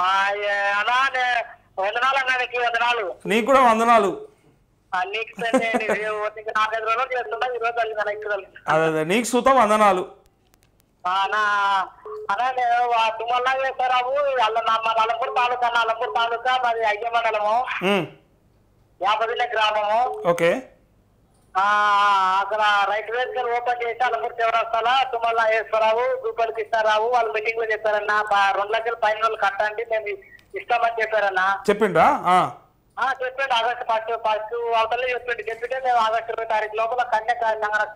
అలా వందనాలు అన్నా, నీకు వందనాలు. నీకు కూడా వందనాలు. నీకు 4-5 రోజులు చేస్తున్నా, ఈ రోజు కలిగిన ఇక్కడ. అదే నీకు సుతం వందనాలు. అలానే తుమ్మల్లా చేస్తారావు అల్లపూర్ తాలూకా అన్న, అల్లపూర్ తాలూకా మరి అయ్య మండలము, యాపదిల్ల గ్రామము. ఓకే. అక్కడ రైతు వేదిక ఓపెన్ చేసి అల్లపూర్ చివరస్తాల తుమ్మల్లా వేస్తారావు, దూపల్ కృష్ణారావు వాళ్ళు మీటింగ్ లో చెప్పారన్న. 2 లక్షల పైన వాళ్ళు కట్టండి మేము ఇస్తామని చెప్పారన్న. చెప్పిండ్రా? చెప్పండి. ఆగస్టు ఫస్ట్ అవతల చెప్పిండు. చెప్పితే మేము ఆగస్టు 20 తారీఖు లోపల కన్యా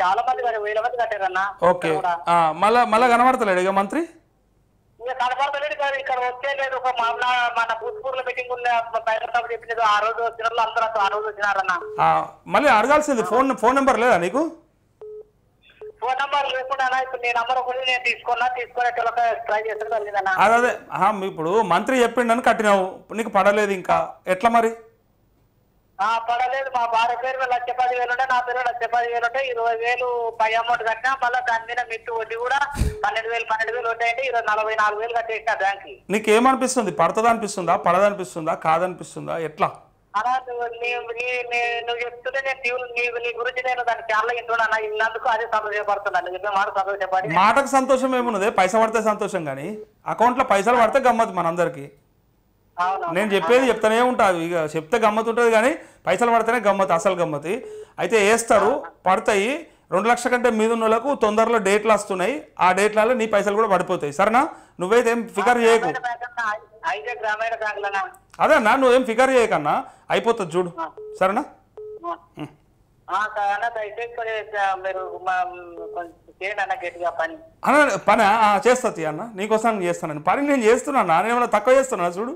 చాలా మంది 1000 మంది కట్టారన్న. ఓకే. మళ్ళా కనబడతలేడు ఇక మంత్రి? ఇంకా కనపడతలేడు కాదు, ఇక్కడ వచ్చే లేదు. ఒక మామూలు మన భూత్పూర్లో మీటింగ్ ఉన్న చెప్పినది ఆ రోజు వచ్చిన వాళ్ళు అందరూ ఆ రోజు వచ్చినారన్న. మళ్ళీ అడగాల్సింది ఫోన్ నెంబర్ లేదా నీకు? ఫోన్ నెంబర్ లేకుండా ఇప్పుడు నీ నెంబర్ ఒకటి నేను తీసుకునే ట్రై చేస్తాను కలిగిందన్న. అదే ఇప్పుడు మంత్రి చెప్పిండని కట్టినావు, నీకు పడలేదు ఇంకా ఎట్లా మరి? పడలేదు. మా భార్య పేరు 1,10,000 ఉంటే, నా పేరు 1,10,000 ఉంటే 20,000 పై అమౌంట్ కట్టినా. మళ్ళీ దాని మీద మిట్టు వడ్డీ కూడా 12,000 ఉంటాయంటే 44,000 కట్టేసిన బ్యాంక్. నీకేమనిపిస్తుంది? పడుతుంది అనిపిస్తుందా, పడదనిపిస్తుందా, కాదనిపిస్తుందా, ఎట్లా? అలా నువ్వు చెప్తుంటే నేను నీ గురించి నేను దాన్ని చాలా ఇంటున్నా. ఇన్నందుకు అదే సంతోషపడుతున్నాను. చెప్పే మాట సంతోషపడి. మాటకు సంతోషం ఏమున్నది? పైసా పడితే సంతోషం, కానీ అకౌంట్లో పైసలు పడితే గమ్మత్ మనందరికి. నేను చెప్పేది చెప్తానే ఉంటుంది, ఇక చెప్తే గమ్మత్ ఉంటుంది, కానీ పైసలు పడితేనే గమ్మత్, అసలు గమ్మతి. అయితే వేస్తారు, పడతాయి. 2 లక్షల కంటే మీద ఉన్న వాళ్ళకు తొందరలో డేట్లు వస్తున్నాయి. ఆ డేట్లలో నీ పైసలు కూడా పడిపోతాయి. సరేనా? నువ్వైతే ఏం ఫికర్ చేయకు. అదేనా, నువ్వేం ఫికర్ చేయకన్నా, అయిపోతుంది చూడు. సరేనా? పని చేస్తుంది అన్న, నీకోసం చేస్తాను పని. నేను చేస్తున్నా, నేనేమన్నా తక్కువ చేస్తున్నా చూడు.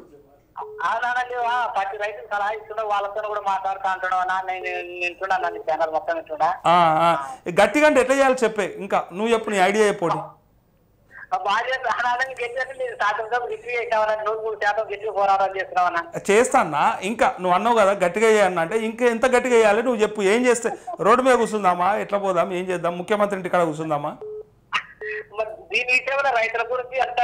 ప్రతి రైతులు సలహా ఇస్తున్నా, వాళ్ళతో కూడా మాట్లాడుతూ అంటున్నా. నేను వింటున్నా, ఛానల్ మొత్తం వింటున్నా. గట్టిగా అంటే ఎట్లా చేయాలి చెప్పే, ఇంకా నువ్వు చెప్పు, నీ ఐడియా చెప్పండి. చేస్తానా? ఇంకా నువ్వు అన్నావు కదా గట్టిగా చేయాలన్నా, అంటే ఇంకా ఎంత గట్టిగా చేయాలి నువ్వు చెప్పు. ఏం చేస్తే రోడ్డు మీద కూర్చుందామా, ఎట్లా పోదాం, ఏం చేద్దాం, ముఖ్యమంత్రి ఇంటి కాడ కూర్చుందామా? దీని విషయంలో రైతుల గురించి ఎంత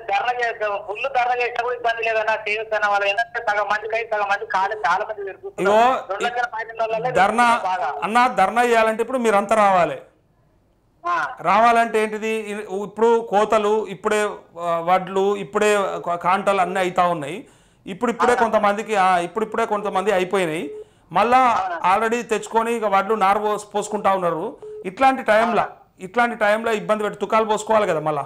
ధర్నా చేస్తాం, ఫుల్ ధర్నా చేసినా కూడా ఇబ్బంది లేదన్నా. చేస్తున్న వాళ్ళు ఏంటంటే సగం మందికి అయితే సగం మంది కాదు, చాలా మంది ధర్నా అన్న. ధర్నా చేయాలంటే ఇప్పుడు మీరంతా రావాలి. రావాలంటే ఏంటిది? ఇప్పుడు కోతలు, ఇప్పుడే వడ్లు, ఇప్పుడే కాంటలు అన్నీ అవుతా ఉన్నాయి. ఇప్పుడిప్పుడే కొంతమంది అయిపోయినాయి. మళ్ళా ఆల్రెడీ తెచ్చుకొని ఇక వడ్లు నారు పోసుకుంటా ఉన్నారు. ఇట్లాంటి టైంలో ఇబ్బంది పెట్టి తుకాలు పోసుకోవాలి కదా మళ్ళా.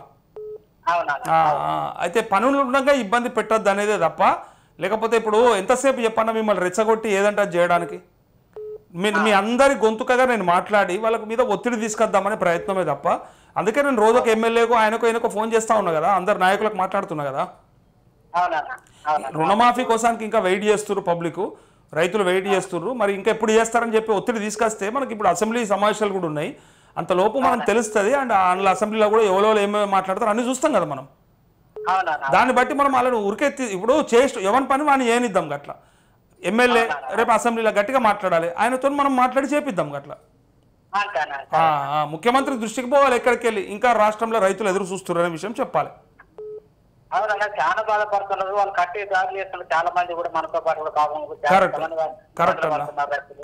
అయితే పనులు ఉండగా ఇబ్బంది పెట్టద్దు అనేదే తప్ప, లేకపోతే ఇప్పుడు ఎంతసేపు చెప్పన్నా మిమ్మల్ని రెచ్చగొట్టి ఏదంటే చేయడానికి. మీ అందరి గొంతుకగా నేను మాట్లాడి వాళ్ళకి మీద ఒత్తిడి తీసుకొద్దామనే ప్రయత్నమే తప్ప. అందుకే నేను రోజు ఒక ఎమ్మెల్యేకు ఆయనకో ఫోన్ చేస్తా ఉన్నా కదా, అందరు నాయకులకు మాట్లాడుతున్నా కదా. రుణమాఫీ కోసానికి ఇంకా వెయిట్ చేస్తున్నారు, పబ్లిక్ రైతులు వెయిట్ చేస్తున్నారు. మరి ఇంకా ఎప్పుడు చేస్తారని చెప్పి ఒత్తిడి తీసుకొస్తే మనకి ఇప్పుడు అసెంబ్లీ సమావేశాలు కూడా ఉన్నాయి. అంతలోపు మనం తెలుస్తుంది. అండ్ అందులో అసెంబ్లీలో కూడా ఎవరో ఏమేమి మాట్లాడతారు అన్ని చూస్తాం కదా మనం. దాన్ని బట్టి మనం వాళ్ళని ఉరికెత్తి ఇప్పుడు ఎవరి పని వాడిని ఏనిద్దాం గట్లా. ఎమ్మెల్యే రేపు అసెంబ్లీలో గట్టిగా మాట్లాడాలి, ఆయనతో మనం మాట్లాడి చేపిద్దాం గట్లా. ముఖ్యమంత్రి దృష్టికి పోవాలి ఎక్కడికి వెళ్ళి, ఇంకా రాష్ట్రంలో రైతులు ఎదురు చూస్తున్నారు అనే విషయం చెప్పాలి. అవునన్నా, చాలా బాధపడుతున్నారు. వాళ్ళు కట్టి దాడులు చేస్తున్నారు. చాలా మంది కూడా మనతో పాటు కూడా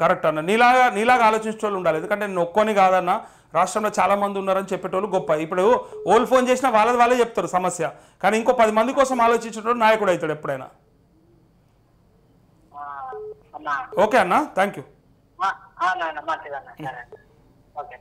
కరెక్ట్ అన్న. నీలాగా ఆలోచించే వాళ్ళు ఉండాలి. ఎందుకంటే నేను ఒక్కొని కాదన్నా, రాష్ట్రంలో చాలా మంది ఉన్నారని చెప్పేటోళ్ళు గొప్ప. ఇప్పుడు ఓళ్ళు ఫోన్ చేసినా వాళ్ళే చెప్తారు సమస్య, కానీ ఇంకో 10 మంది కోసం ఆలోచించేటోడు నాయకుడు అవుతాడు ఎప్పుడైనా. ఓకే అన్న, థ్యాంక్ యూ. ఓకే.